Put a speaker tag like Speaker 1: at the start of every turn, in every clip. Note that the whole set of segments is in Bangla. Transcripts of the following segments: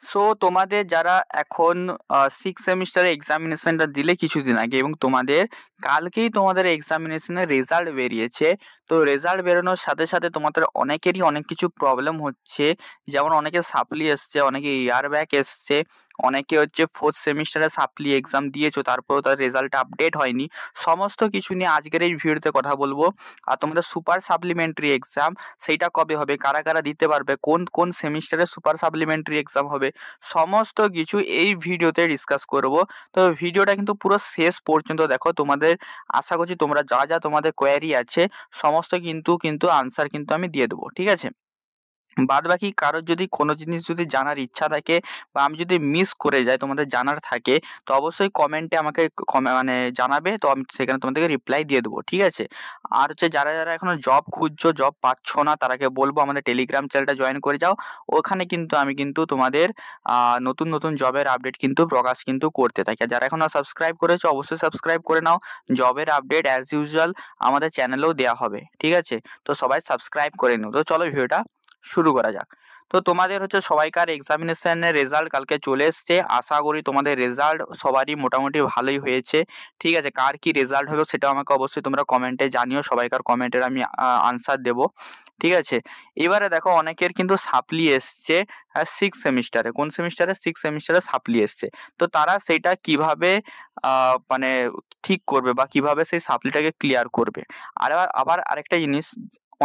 Speaker 1: সো তোমাদের যারা এখন 6 সেমিস্টারের এক্সামিনেশনটা দিলে কিছুদিন আগে এবং তোমাদের কালকেই তোমাদের এক্সামিনেশনের রেজাল্ট বেরিয়েছে। তো রেজাল্ট বেরোনোর সাথে সাথে তোমাদের অনেকেরই অনেক কিছু প্রবলেম হচ্ছে, যেমন অনেকের সাপ্লি এসছে, অনেকে ইয়ার ব্যাক এসছে, অনেকে হচ্ছে 4th সেমিস্টারে সাপ্লি এক্সাম দিয়েছো তারপরেও তার রেজাল্ট আপডেট হয়নি। সমস্ত কিছু নিয়ে আজকের এই ভিডিওতে কথা বলবো। আর তোমাদের সুপার সাপ্লিমেন্টারি এক্সাম সেইটা কবে হবে, কারা কারা দিতে পারবে, কোন কোন সেমিস্টারে সুপার সাপ্লিমেন্টারি এক্সাম হবে, সমস্ত কিছু এই ভিডিওতে ডিসকাস করব। তো ভিডিওটা কিন্তু পুরো শেষ পর্যন্ত দেখো, তোমাদের আশা করছি তোমরা যা যা তোমাদের কোয়ারি আছে সমস্ত কিন্তু আনসার কিন্তু আমি দিয়ে দেবো, ঠিক আছে। বাদ বাকি কারোর যদি কোনো জিনিস যদি জানার ইচ্ছা থাকে বা আমি যদি মিস করে যাই তোমাদের জানার থাকে, তো অবশ্যই কমেন্টে আমাকে মানে জানাবে, তো আমি সেখানে তোমাদেরকে রিপ্লাই দিয়ে দেবো, ঠিক আছে। আর হচ্ছে যারা যারা এখনো জব খুঁজছো, জব পাচ্ছ না, তারাকে বলবো আমাদের টেলিগ্রাম চ্যানেলটা জয়েন করে যাও। ওখানে কিন্তু আমি কিন্তু তোমাদের নতুন নতুন জবের আপডেট কিন্তু প্রকাশ কিন্তু করতে থাকি। আর যারা এখনো সাবস্ক্রাইব করেছো অবশ্যই সাবস্ক্রাইব করে নাও। জবের আপডেট অ্যাজ ইউজুয়াল আমাদের চ্যানেলেও দেওয়া হবে, ঠিক আছে। তো সবাই সাবস্ক্রাইব করে নিও। তো চলো ভিডিওটা শুরু করা যাক। তো তোমাদের হচ্ছে সবাইকার এক্সামিনেশনের রেজাল্ট কালকে চলে এসছে। আশা করি তোমাদের রেজাল্ট সবারই মোটামুটি ভালোই হয়েছে, ঠিক আছে। কার কি রেজাল্ট হলো সেটাও আমাকে অবশ্যই তোমরা কমেন্টে জানিও, সবাইকার কমেন্টের আমি আনসার দেবো, ঠিক আছে। এবারে দেখো অনেকের কিন্তু সাপ্লি এসছে 6 সেমিস্টারে। কোন সেমিস্টারে? 6 সেমিস্টারে সাপ্লি এসছে। তো তারা সেইটা কিভাবে মানে ঠিক করবে বা কিভাবে সেই সাপ্লিটাকে ক্লিয়ার করবে। আর আবার আরেকটা জিনিস,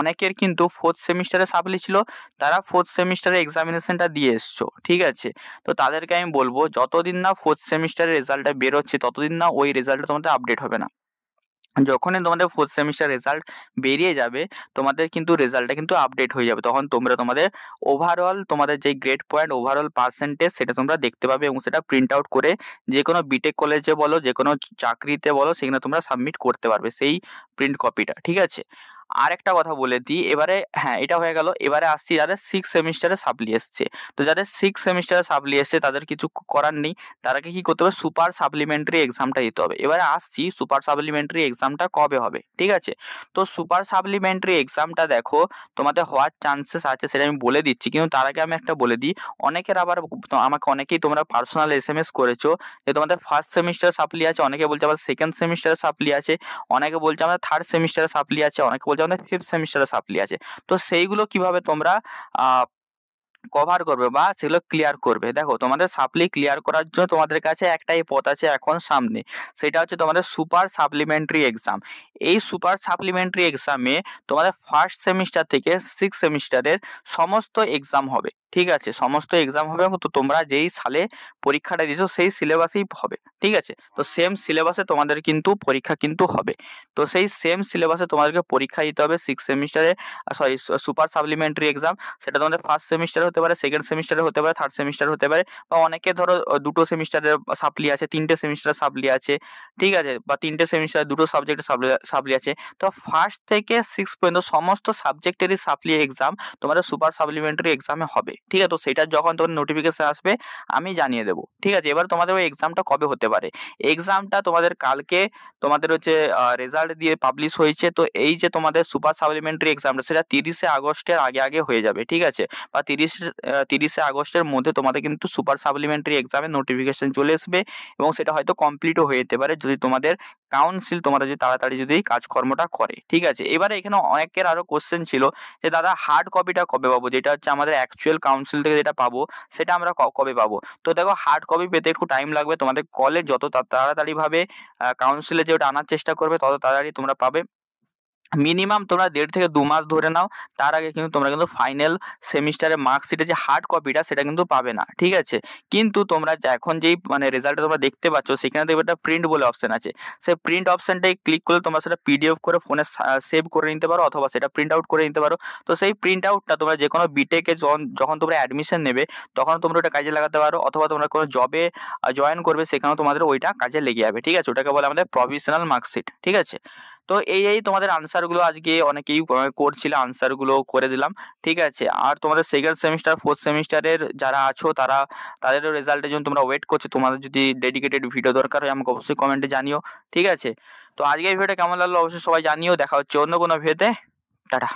Speaker 1: অনেকের কিন্তু 4th সেমিস্টারে সাপ্লি ছিল, তারা 4th সেমিস্টারে এক্সামিনেশনটা দিয়ে এসছো, ঠিক আছে। তো তাদেরকে আমি বলবো যতদিন না 4th সেমিস্টারের রেজাল্টটা বেরোচ্ছে ততদিন না ওই রেজাল্টটা তোমাদের আপডেট হবে না। যখনই তোমাদের 4th সেমিস্টার রেজাল্ট বেরিয়ে যাবে তোমাদের কিন্তু রেজাল্টটা কিন্তু আপডেট হয়ে যাবে, তখন তোমরা তোমাদের ওভারঅল তোমাদের যে গ্রেড পয়েন্ট, ওভারঅল পার্সেন্টেজ সেটা তোমরা দেখতে পাবে এবং সেটা প্রিন্ট আউট করে যে কোনো বিটেক কলেজে বলো, যে কোনো চাকরিতে বলো, সেখানে তোমরা সাবমিট করতে পারবে সেই প্রিন্ট কপিটা, ঠিক আছে। আর একটা কথা বলে দিই এবারে, হ্যাঁ এটা হয়ে গেল। এবারে আসছি যাদের 6 সেমিস্টারে সাপ্লি এসছে। তো যাদের 6 সেমিস্টারে সাপ্লি এসছে তাদের কিছু করার নেই, তারাকে কি করতে হবে, সুপার সাপ্লিমেন্টারি এক্সামটা দিতে হবে। এবারে আসছি সুপার সাপ্লিমেন্টারি এক্সামটা কবে হবে, ঠিক আছে। তো সুপার সাপ্লিমেন্টারি এক্সামটা দেখো তোমাদের হওয়ার চান্সেস আছে সেটা আমি বলে দিচ্ছি, কিন্তু তার আগে আমি একটা বলে দিই। অনেকের আবার আমাকে অনেকেই তোমরা পার্সোনাল SMS করেছো যে তোমাদের ফার্স্ট সেমিস্টার সাপ্লি আছে, অনেকে বলছে আবার সেকেন্ড সেমিস্টারে সাপ্লি আছে, অনেকে বলছে আমাদের থার্ড সেমিস্টারে সাপ্লি আছে, অনেকে বলছে আমাদের 5th সেমিস্টারে সাপ্লি আছে। তো সেইগুলো কিভাবে তোমরা কভার করবে বা সেগুলো ক্লিয়ার করবে, দেখো তোমাদের সাপ্লি ক্লিয়ার করার জন্য তোমাদের কাছে একটাই পথ আছে এখন সামনে, সেটা হচ্ছে তোমাদের সুপার সাপ্লিমেন্টারি এক্সাম। এই সুপার সাপ্লিমেন্টারি এক্সামে তোমাদের ফার্স্ট সেমিস্টার থেকে 6 সেমিস্টারের সমস্ত এক্সাম হবে, ঠিক আছে। সমস্ত এক্সাম হবে এবং তো তোমরা যেই সালে পরীক্ষাটা দিয়েছো সেই সিলেবাসেই হবে, ঠিক আছে। তো সেম সিলেবাসে তোমাদের কিন্তু পরীক্ষা কিন্তু হবে। তো সেই সেম সিলেবাসে তোমাদেরকে পরীক্ষা দিতে হবে 6 সেমিস্টারে, সরি সুপার সাপ্লিমেন্টারি এক্সাম। সেটা তোমাদের ফার্স্ট সেমিস্টারে হতে পারে, সেকেন্ড সেমিস্টারে হতে পারে, থার্ড সেমিস্টারে হতে পারে, বা অনেকে ধরো দুটো সেমিস্টারের সাপ্লি আছে, তিনটে সেমিস্টারের সাপ্লি আছে, ঠিক আছে, বা তিনটে সেমিস্টারে দুটো সাবজেক্টের সাপ্লি আছে। তো ফার্স্ট থেকে 6 পর্যন্ত সমস্ত সাবজেক্টেরই সাপ্লি এক্সাম তোমাদের সুপার সাপ্লিমেন্টারি এক্সামে হবে, ঠিক আছে। তো সেটা যখন তোমাদের নোটিফিকেশন আসবে আমি জানিয়ে দেবো, ঠিক আছে। এবার তোমাদের ওই এক্সামটা কবে হতে পারে, এক্সামটা তোমাদের কালকে তোমাদের হচ্ছে রেজাল্ট দিয়ে পাবলিশ হয়েছে। তো এই যে তোমাদের সুপার সাপ্লিমেন্টারি এক্সামটা সেটা 30শে আগস্টের আগে আগে হয়ে যাবে, ঠিক আছে, বা 30শে আগস্টের মধ্যে তোমাদের কিন্তু সুপার সাপ্লিমেন্টারি এক্সামের নোটিফিকেশন চলে আসবে এবং সেটা হয়তো কমপ্লিটও হয়ে যেতে পারে যদি তোমাদের কাউন্সিল তোমাদের যদি তাড়াতাড়ি যদি কাজকর্মটা করে, ঠিক আছে। এবারে এখানে অনেকের আরো কোশ্চেন ছিল যে দাদা হার্ড কপিটা কবে পাবো, যেটা হচ্ছে আমাদের অ্যাকচুয়াল কাউন্সিল থেকে যেটা পাবো সেটা আমরা কবে পাবো। তো দেখো হার্ড কপি পেতে একটু টাইম লাগবে, তোমাদের কলেজ যত তাড়াতাড়ি ভাবে কাউন্সিলে যে ওটা আনার চেষ্টা করবে তত তাড়াতাড়ি তোমরা পাবে। মিনিমাম তোমরা 1.5 থেকে 2 মাস ধরে নাও, তার আগে কিন্তু তোমরা কিন্তু ফাইনাল সেমিস্টারের মার্কশিটের যে হার্ড কপিটা সেটা কিন্তু পাবে না, ঠিক আছে। কিন্তু তোমরা এখন যেই মানে রেজাল্টটা তোমরা দেখতে পাচ্ছ সেখানে দেখবে একটা প্রিন্ট বলে অপশন আছে, সেই প্রিন্ট অপশনটাই ক্লিক করলে তোমরা সেটা PDF করে ফোনে সেভ করে নিতে পারো অথবা সেটা প্রিন্ট আউট করে নিতে পারো। তো সেই প্রিন্ট আউটটা তোমরা যে কোনো বিটেকে যখন তোমরা অ্যাডমিশন নেবে তখন তোমরা ওটা কাজে লাগাতে পারো, অথবা তোমরা কোনো জবে জয়েন করবে সেখানেও তোমাদের ওইটা কাজে লেগে যাবে, ঠিক আছে। ওটাকে বলে আমাদের প্রভিশনাল মার্কশিট, ঠিক আছে। তো এই তোমাদের আনসারগুলো আজকে অনেকেই করছিল, আনসারগুলো করে দিলাম, ঠিক আছে। আর তোমাদের সেকেন্ড সেমিস্টার 4th সেমিস্টারের যারা আছো তাদেরও রেজাল্টের জন্য তোমরা ওয়েট করছো, তোমাদের যদি ডেডিকেটেড ভিডিও দরকার হয় আমাকে অবশ্যই কমেন্টে জানিও, ঠিক আছে। তো আজকের ভিডিওটা কেমন লাগলো অবশ্যই সবাই জানিও, দেখা হচ্ছে অন্য কোনো ভিডিওতে, টাটা।